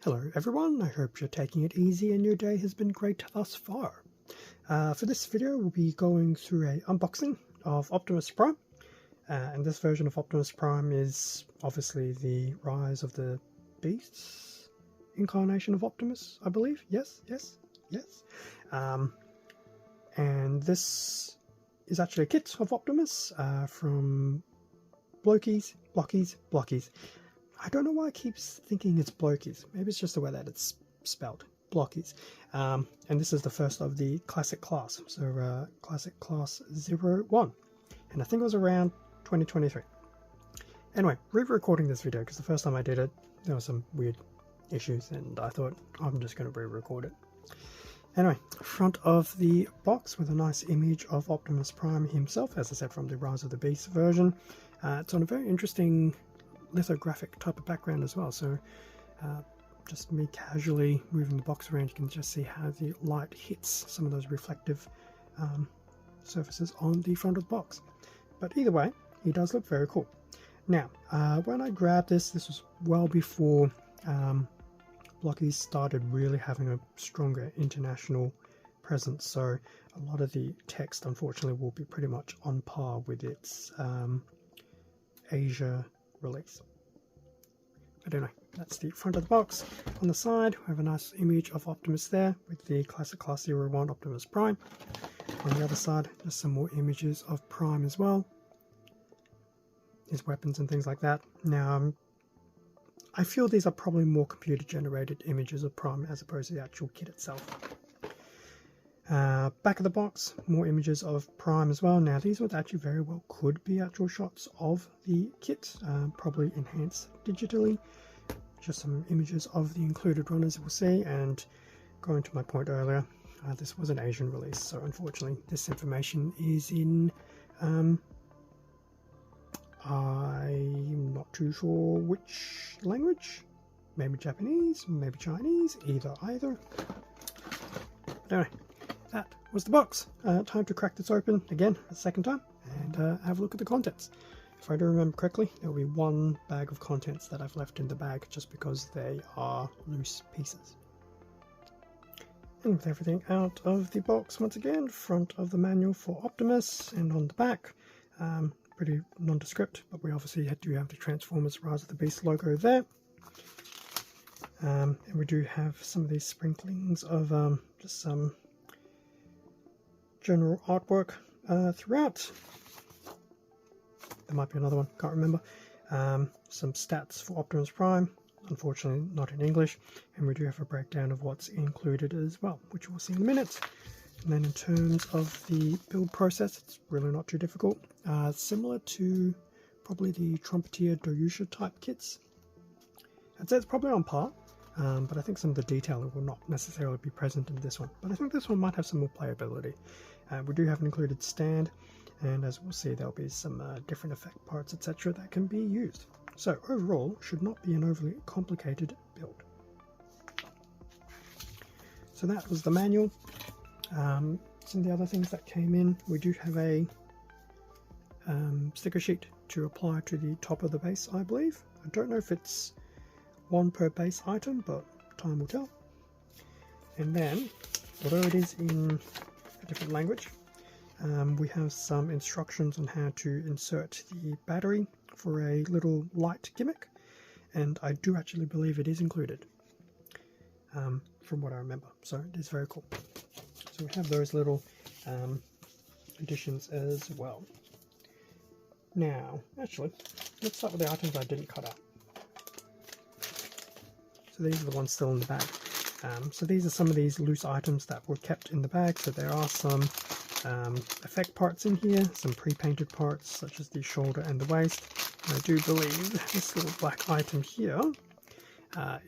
Hello everyone, I hope you're taking it easy and your day has been great thus far. For this video we'll be going through a unboxing of Optimus Prime, and this version of Optimus Prime is obviously the Rise of the Beasts incarnation of Optimus, I believe. Yes. And this is actually a kit of Optimus from Blokees. I don't know why I keep thinking it's Blokees. Maybe it's just the way that it's spelled. Blokees. And this is the first of the classic class. So classic class 01. And I think it was around 2023. Anyway, re-recording this video because the first time I did it, there were some weird issues and I thought I'm just going to re-record it. Anyway, front of the box with a nice image of Optimus Prime himself, as I said, from the Rise of the Beast version. It's on a very interesting lithographic type of background as well, so just me casually moving the box around, you can just see how the light hits some of those reflective surfaces on the front of the box. But either way, he does look very cool. Now, when I grabbed this was well before Blokees started really having a stronger international presence, so a lot of the text unfortunately will be pretty much on par with its Asia release. But anyway, that's the front of the box. On the side, we have a nice image of Optimus there with the classic class 01 Optimus Prime. On the other side, just some more images of Prime as well, his weapons and things like that. Now, I feel these are probably more computer generated images of Prime as opposed to the actual kit itself. Back of the box, more images of Prime as well. Now these ones actually very well could be actual shots of the kit, probably enhanced digitally. Just some images of the included runners we'll see, and going to my point earlier, this was an Asian release, so unfortunately this information is in, I'm not too sure which language, maybe Japanese, maybe Chinese, either. But anyway, that was the box. Time to crack this open again a second time and have a look at the contents. If I do remember correctly, there will be one bag of contents that I've left in the bag just because they are loose pieces. And with everything out of the box, once again, front of the manual for Optimus, and on the back, pretty nondescript, but we obviously do have the Transformers Rise of the Beast logo there. And we do have some of these sprinklings of just some general artwork throughout. There might be another one, can't remember. Some stats for Optimus Prime, unfortunately not in English, and we do have a breakdown of what's included as well, which we'll see in a minute. And then in terms of the build process, it's really not too difficult. Similar to probably the Trumpeter Doyusha type kits. I'd say it's probably on par, but I think some of the detailing will not necessarily be present in this one. But I think this one might have some more playability. We do have an included stand, and as we'll see, there'll be some different effect parts, etc. that can be used. So overall, should not be an overly complicated build. So that was the manual. Some of the other things that came in, we do have a sticker sheet to apply to the top of the base, I believe. I don't know if it's one per base item, but time will tell. And then, although it is in a different language, we have some instructions on how to insert the battery for a little light gimmick, and I do actually believe it is included, from what I remember, so it is very cool. So we have those little additions as well. Now, actually, let's start with the items I didn't cut out. So these are the ones still in the bag. So these are some of these loose items that were kept in the bag. So there are some effect parts in here, some pre-painted parts such as the shoulder and the waist. And I do believe this little black item here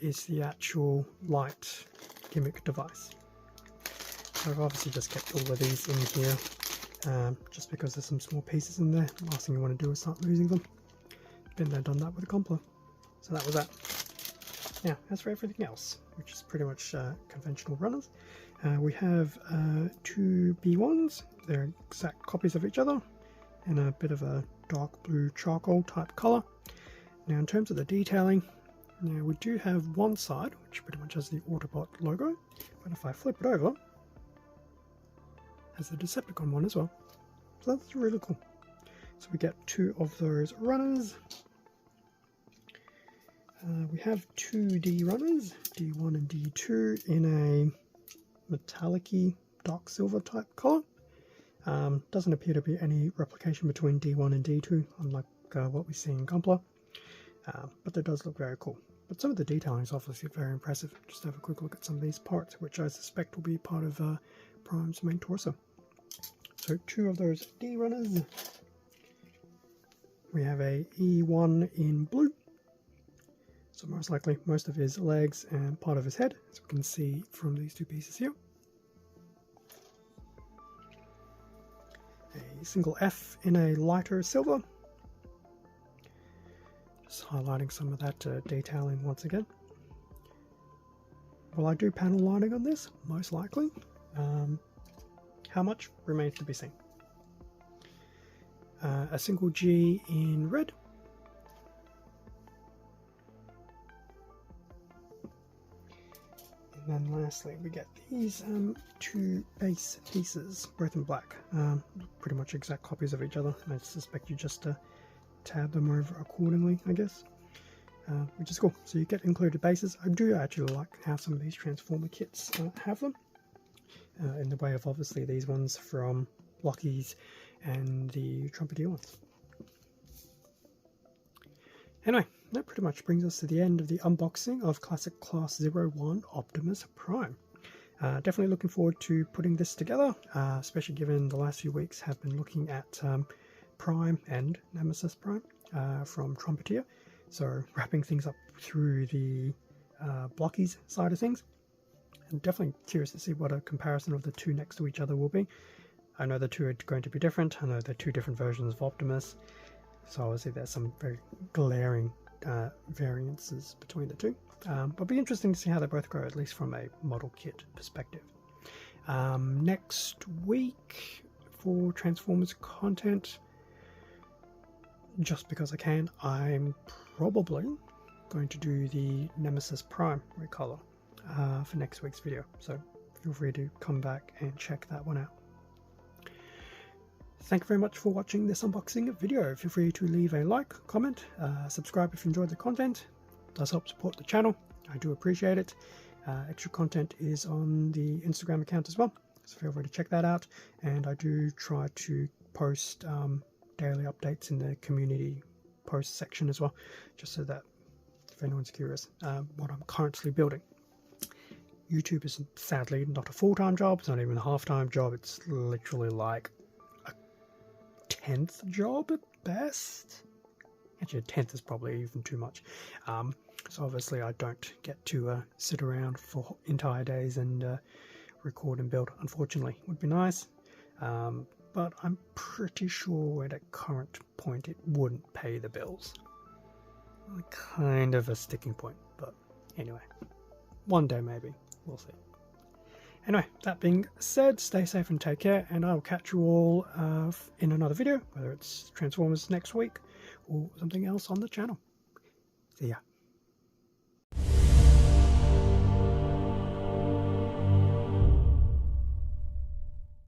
is the actual light gimmick device. So I've obviously just kept all of these in here, just because there's some small pieces in there. The last thing you want to do is start losing them. Been there, done that with a Compler. So that was that. Now, as for everything else, which is pretty much conventional runners, we have two B1s. They're exact copies of each other in a bit of a dark blue charcoal type color. Now in terms of the detailing, Now we do have one side which pretty much has the Autobot logo, but if I flip it over, it has the Decepticon one as well. So that's really cool. So we get two of those runners. We have two D runners, D1 and D2, in a metallic-y dark silver type color. Doesn't appear to be any replication between D1 and D2, unlike what we see in Gunpla. But that does look very cool. But some of the detailing is obviously very impressive. Just have a quick look at some of these parts, which I suspect will be part of Prime's main torso. So two of those D runners. We have a E1 in blue. So most likely most of his legs and part of his head, as we can see from these two pieces here. A single F in a lighter silver. Just highlighting some of that detailing once again. Will I do panel lining on this? Most likely. How much remains to be seen. A single G in red. And then lastly we get these two base pieces, both in black. Pretty much exact copies of each other. I suspect you just tab them over accordingly, I guess. Which is cool. So you get included bases. I do actually like how some of these Transformer kits have them. In the way of obviously these ones from Blokees and the Trumpeteer ones. Anyway, that pretty much brings us to the end of the unboxing of Classic Class 01 Optimus Prime. Definitely looking forward to putting this together, especially given the last few weeks have been looking at Prime and Nemesis Prime from Trumpeteer. So wrapping things up through the Blokees side of things. I'm definitely curious to see what a comparison of the two next to each other will be. I know the two are going to be different. I know they're two different versions of Optimus. So obviously there's some very glaring variances between the two. But it'll be interesting to see how they both go, at least from a model kit perspective. Next week for Transformers content, just because I can, I'm probably going to do the Nemesis Prime recolor for next week's video. So feel free to come back and check that one out. Thank you very much for watching this unboxing video. Feel free to leave a like, comment, subscribe if you enjoyed the content. It does help support the channel. I do appreciate it. Extra content is on the Instagram account as well, so feel free to check that out. And I do try to post daily updates in the community post section as well, just so that if anyone's curious what I'm currently building. YouTube is sadly not a full-time job. It's not even a half-time job. It's literally like 10th job at best. Actually, a 10th is probably even too much. So obviously I don't get to sit around for entire days and record and build. Unfortunately, would be nice, but I'm pretty sure at a current point it wouldn't pay the bills. Kind of a sticking point, but anyway, one day maybe, we'll see. Anyway, that being said, stay safe and take care, and I will catch you all in another video, whether it's Transformers next week or something else on the channel. See ya.